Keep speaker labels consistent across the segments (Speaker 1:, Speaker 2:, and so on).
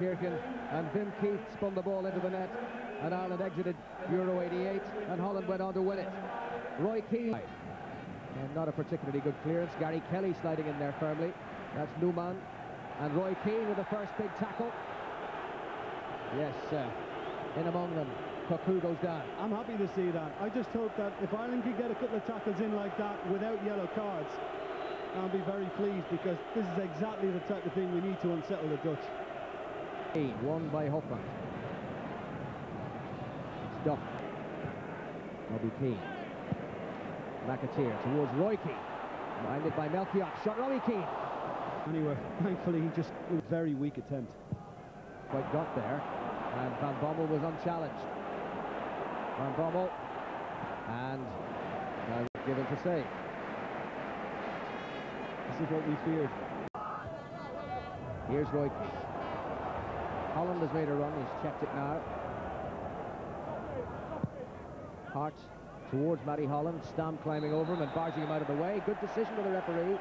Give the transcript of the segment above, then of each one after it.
Speaker 1: Kirkin, and Wim Keith spun the ball into the net, and Ireland exited Euro 88, and Holland went on to win it. Roy Keane, and not a particularly good clearance. Gary Kelly sliding in there firmly. That's Newman, and Roy Keane with the first big tackle. Yes, in among them, Cuckoo goes down.
Speaker 2: I'm happy to see that. I just hope that if Ireland could get a couple of tackles in like that without yellow cards, I'll be very pleased, because this is exactly the type of thing we need to unsettle the Dutch.
Speaker 1: Won by Hofmann. It's Duff. Robbie Keane. McAteer towards Roy Keane. Minded by Melchiot. Shot Robbie Keane.
Speaker 2: Anyway, thankfully he just was a very weak attempt.
Speaker 1: Quite got there. And Van Bommel was unchallenged. Van Bommel. And now given to save.
Speaker 2: This is what we feared.
Speaker 1: Here's Roy Keane. Holland has made a run. He's checked it now. Hart towards Matty Holland. Stam climbing over him and barging him out of the way. Good decision by the referee.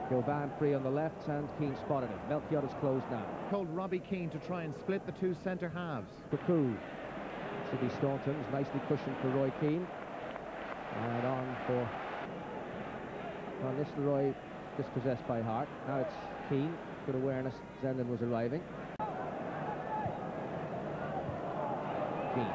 Speaker 1: Kilban free on the left, and Keane spotted him. Melchiot is closed now.
Speaker 3: Told Robbie Keane to try and split the two centre halves.
Speaker 1: Cuckoo. Sidney Staunton's nicely cushioned for Roy Keane. And on for Van Nistelrooy, dispossessed by Hart. Now it's Keane. Good awareness. Zenden was arriving. Keane.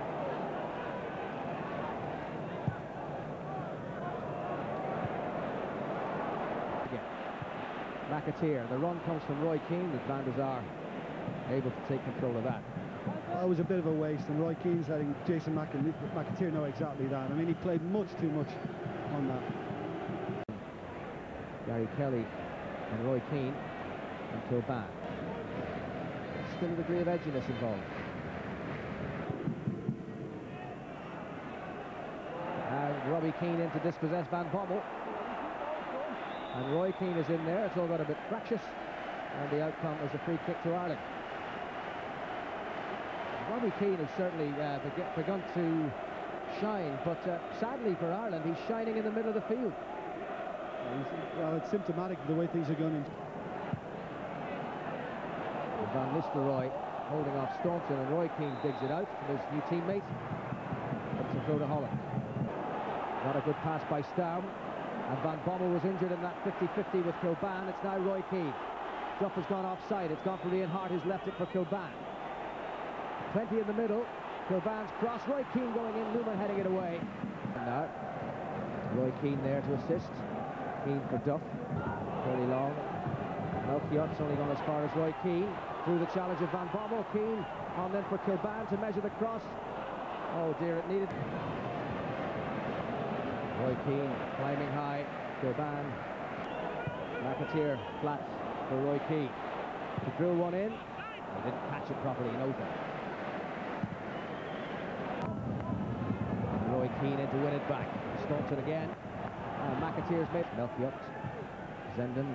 Speaker 1: McAteer. The run comes from Roy Keane, but Van der Sar able to take control of that.
Speaker 2: That was a bit of a waste, and Roy Keane's letting Jason McAteer know exactly that. I mean, he played much too much on that.
Speaker 1: Gary Kelly and Roy Keane and Kilban. Still a degree of edginess involved. And Robbie Keane in to dispossess Van Bommel. And Roy Keane is in there. It's all got a bit fractious, and the outcome is a free kick to Ireland. Robbie Keane has certainly begun to shine, but sadly for Ireland, he's shining in the middle of the field.
Speaker 2: Well, it's symptomatic of the way things are going.
Speaker 1: Van Nistelrooy holding off Staunton, and Roy Keane digs it out to his new teammate. It's a throw to Holland. Not a good pass by Staum. And Van Bommel was injured in that 50-50 with Kilban. It's now Roy Keane. Duff has gone offside. It's gone for Ian Hart, who's left it for Kilban. Plenty in the middle. Kilban's cross. Roy Keane going in. Newman heading it away. And now Roy Keane there to assist. Keane for Duff. Fairly long. Melchiot's only gone as far as Roy Keane. Through the challenge of Van Bommel. Keane on then for Kilban to measure the cross. Oh dear, it needed. Roy Keane climbing high. Kilban. McAteer flat for Roy Keane. To drill one in. He didn't catch it properly. He knows it. Roy Keane in to win it back. Staunton again. McAteer's made. Melchiot. Zenden.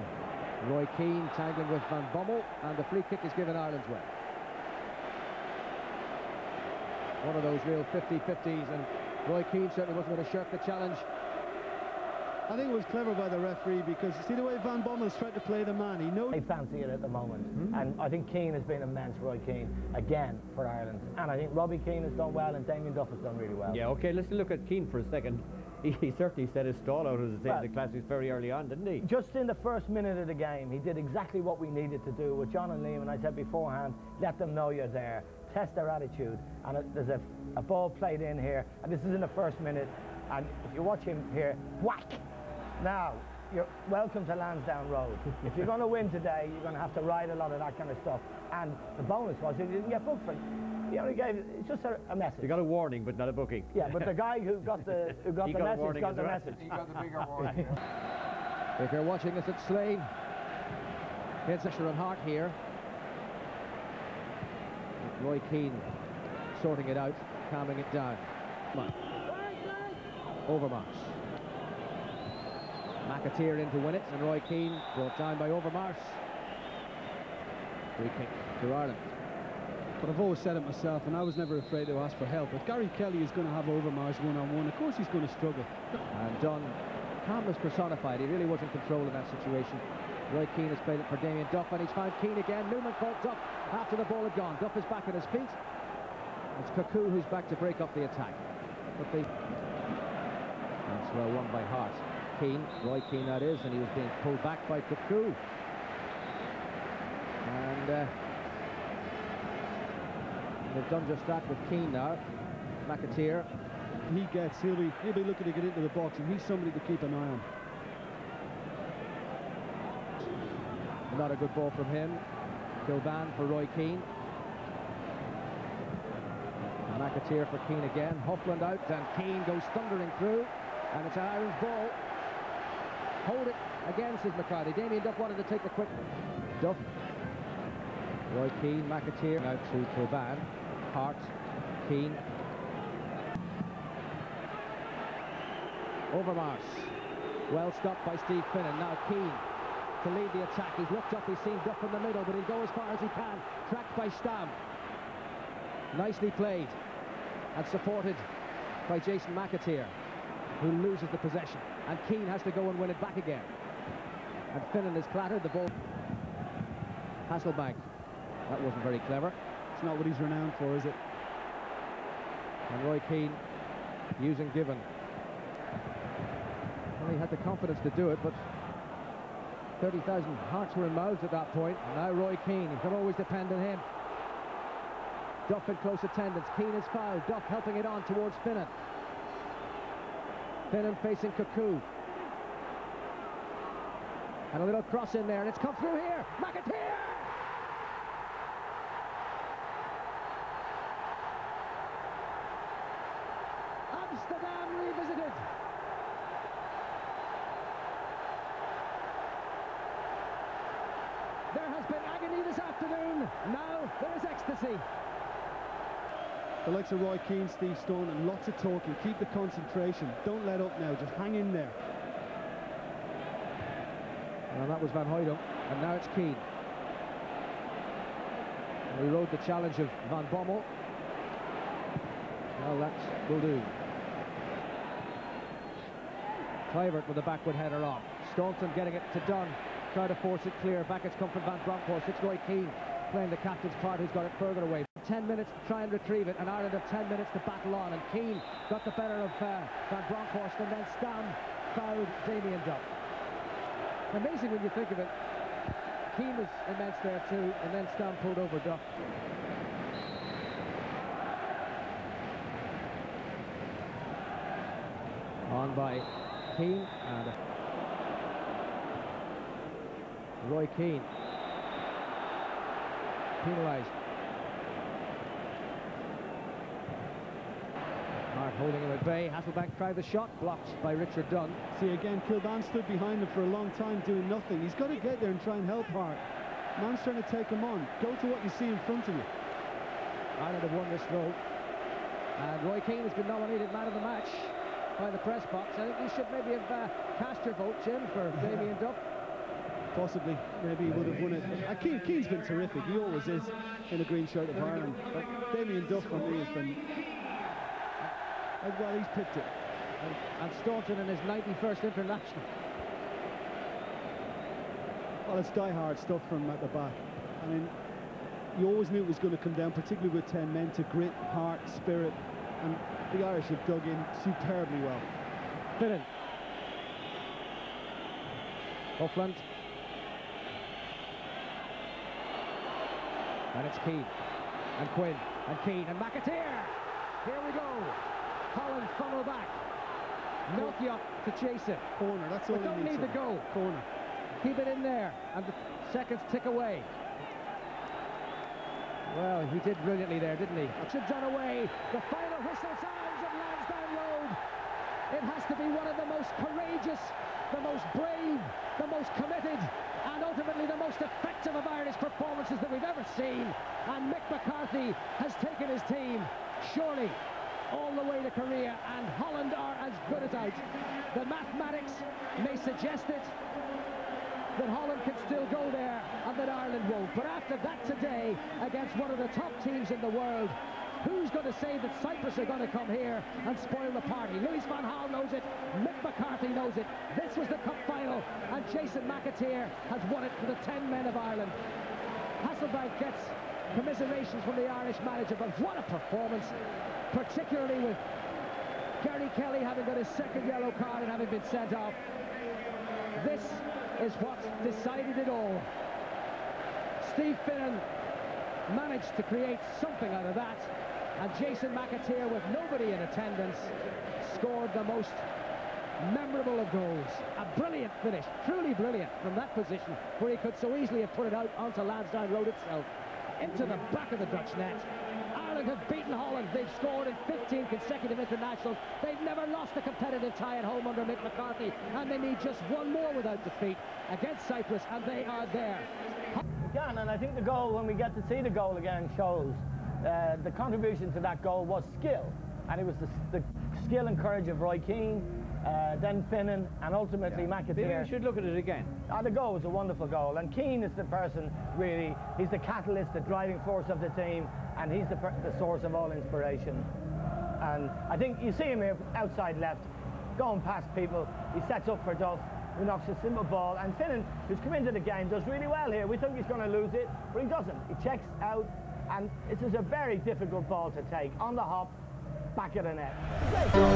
Speaker 1: Roy Keane tangling with Van Bommel, and the free kick is given Ireland's way. One of those real 50-50s, and Roy Keane certainly wasn't going to shirk the challenge.
Speaker 2: I think it was clever by the referee, because see the way Van Bommel's tried to play the man. He knows.
Speaker 4: They fancy it at the moment, and I think Keane has been immense, Roy Keane, again for Ireland. And I think Robbie Keane has done well, and Damien Duff has done really well.
Speaker 5: Yeah, okay, let's look at Keane for a second. He certainly set his stall out, as I say, in the Classics very early on, didn't he?
Speaker 4: Just in the first minute of the game, he did exactly what we needed to do with John and Liam, and I said beforehand, let them know you're there, test their attitude, and there's a ball played in here, and this is in the first minute, and if you watch him here, whack! Now, you're welcome to Lansdowne Road. If you're going to win today, you're going to have to ride a lot of that kind of stuff, and the bonus was he didn't get booked for it. He only gave it's just a message.
Speaker 5: You got a warning, but not a booking.
Speaker 4: Yeah, but the guy who got the message got the message.
Speaker 3: He got the bigger warning.
Speaker 1: If you're watching this at Slane, it's Fisher and Hart here. Roy Keane sorting it out, calming it down. Come on. Overmars. McAteer in to win it, and Roy Keane brought down by Overmars. Free kick to Ireland.
Speaker 2: But I've always said it myself, and I was never afraid to ask for help. If Gary Kelly is going to have Overmars one-on-one, of course he's going to struggle.
Speaker 1: And Dunn, calmness personified. He really was in control in that situation. Roy Keane has played it for Damien Duff, and he's found Keane again. Newman caught Duff. after the ball had gone. Duff is back on his feet. It's Cuckoo who's back to break up the attack. But that's well won by Hart. Keane, Roy Keane that is, and he was being pulled back by Cuckoo. And they've done just that with Keane now. McAteer.
Speaker 2: He'll be looking to get into the box, and he's somebody to keep an eye on.
Speaker 1: Not a good ball from him. Kilban for Roy Keane. And McAteer for Keane again. Holland out, and Keane goes thundering through. And it's an Irish ball. Hold it again, says McCarthy. Damien Duff wanted to take the quick. Duff. Roy Keane, McAteer. Out to Kilban. Hart. Keane. Overmars. Well stopped by Steve Finnan. Now Keane to lead the attack. He's looked up, he's seen Duff in the middle, but he'll go as far as he can. Tracked by Stam. Nicely played and supported by Jason McAteer, who loses the possession. And Keane has to go and win it back again. And Finnan is clattered, the ball. Hasselbank. That wasn't very clever.
Speaker 2: It's not what he's renowned for, is it?
Speaker 1: And Roy Keane using Given. Well, he had the confidence to do it, but 30,000 hearts were in mouths at that point. And now Roy Keane, you can always depend on him. Duff in close attendance. Keane is fouled. Duff helping it on towards Finnan. Finnan facing Cuckoo. And a little cross in there, and it's come through here. McAteer! Amsterdam revisited. There has been agony this afternoon. Now there is ecstasy.
Speaker 2: The likes of Roy Keane, Steve Stone, and lots of talking. Keep the concentration. Don't let up now. Just hang in there.
Speaker 1: Well, that was Van Hooydonk, and now it's Keane. And we rode the challenge of Van Bommel. Well, that will do. Kluivert with a backward header off. Staunton getting it to Dunn. Try to force it clear. Back it's come from Van Bronckhorst. It's Roy Keane playing the captain's part, who's got it further away. 10 minutes to try and retrieve it, and Ireland have 10 minutes to battle on. And Keane got the better of Van Bronckhorst, and then Stam fouled Damien Duff. Amazing when you think of it. Keane was immense there too, and then Stam pulled over Duff. On by Keane, and Roy Keane penalised. Hart holding him at bay. Hasselbank tried the shot, blocked by Richard Dunn.
Speaker 2: See again, Kilban stood behind him for a long time doing nothing. He's got to get there and try and help Hart. Man's trying to take him on. Go to what you see in front of you.
Speaker 1: Ireland have won this vote, and Roy Keane has been nominated man of the match by the press box. I think you should maybe have cast your vote, Jim, for Damien Duff.
Speaker 2: Possibly, maybe he would have won it. Keane's been terrific. He always is in the green shirt of Ireland. But Damien Duff for me has been. Well, he's picked it.
Speaker 1: And Staunton in his 91st international.
Speaker 2: Well, it's die-hard stuff from at the back. I mean, you always knew it was going to come down, particularly with 10 men, to grit, heart, spirit, and the Irish have dug in superbly well.
Speaker 1: Finnan. Holland. And it's Keane. And Quinn. And Keane. And McAteer. Here we go. Holland funnel back. Melchior to chase it.
Speaker 2: Corner, that's all he
Speaker 1: don't
Speaker 2: needs.
Speaker 1: need to go.
Speaker 2: Corner.
Speaker 1: Keep it in there. And the seconds tick away. Well, he did brilliantly there, didn't he? It should done away. The final whistle sounds of Lansdowne Road. It has to be one of the most courageous, the most brave, the most committed, and ultimately the most effective of Irish performances that we've ever seen. And Mick McCarthy has taken his team, surely, all the way to Korea, and Holland are as good as out. The mathematics may suggest it, that Holland can still go there and that Ireland won't. But after that today, against one of the top teams in the world, who's going to say that Cyprus are going to come here and spoil the party? Louis van Gaal knows it, Mick McCarthy knows it. This was the cup final, and Jason McAteer has won it for the 10 men of Ireland. Hasselbank gets commiserations from the Irish manager, but what a performance, particularly with Gary Kelly having got his second yellow card and having been sent off. This is what decided it all. Steve Finnan managed to create something out of that, and Jason McAteer, with nobody in attendance, scored the most memorable of goals. A brilliant finish, truly brilliant, from that position where he could so easily have put it out onto Lansdowne Road itself, into the back of the Dutch net. Ireland have beaten Holland. They've scored in 15 consecutive internationals. They've never lost a competitive tie at home under Mick McCarthy, and they need just one more without defeat against Cyprus, and they are there.
Speaker 4: Again, and I think the goal, when we get to see the goal again, shows the contribution to that goal was skill, and it was the skill and courage of Roy Keane, then Finnan, and ultimately McAteer.
Speaker 5: Maybe we should look at it again.
Speaker 4: The goal was a wonderful goal, and Keane is the person, really, he's the catalyst, the driving force of the team, and he's the source of all inspiration. And I think you see him here outside left, going past people. He sets up for Duff, who knocks a simple ball, and Finnan, who's come into the game, does really well here. We think he's going to lose it, but he doesn't. He checks out, and this is a very difficult ball to take on the hop, back of the net. Great goal.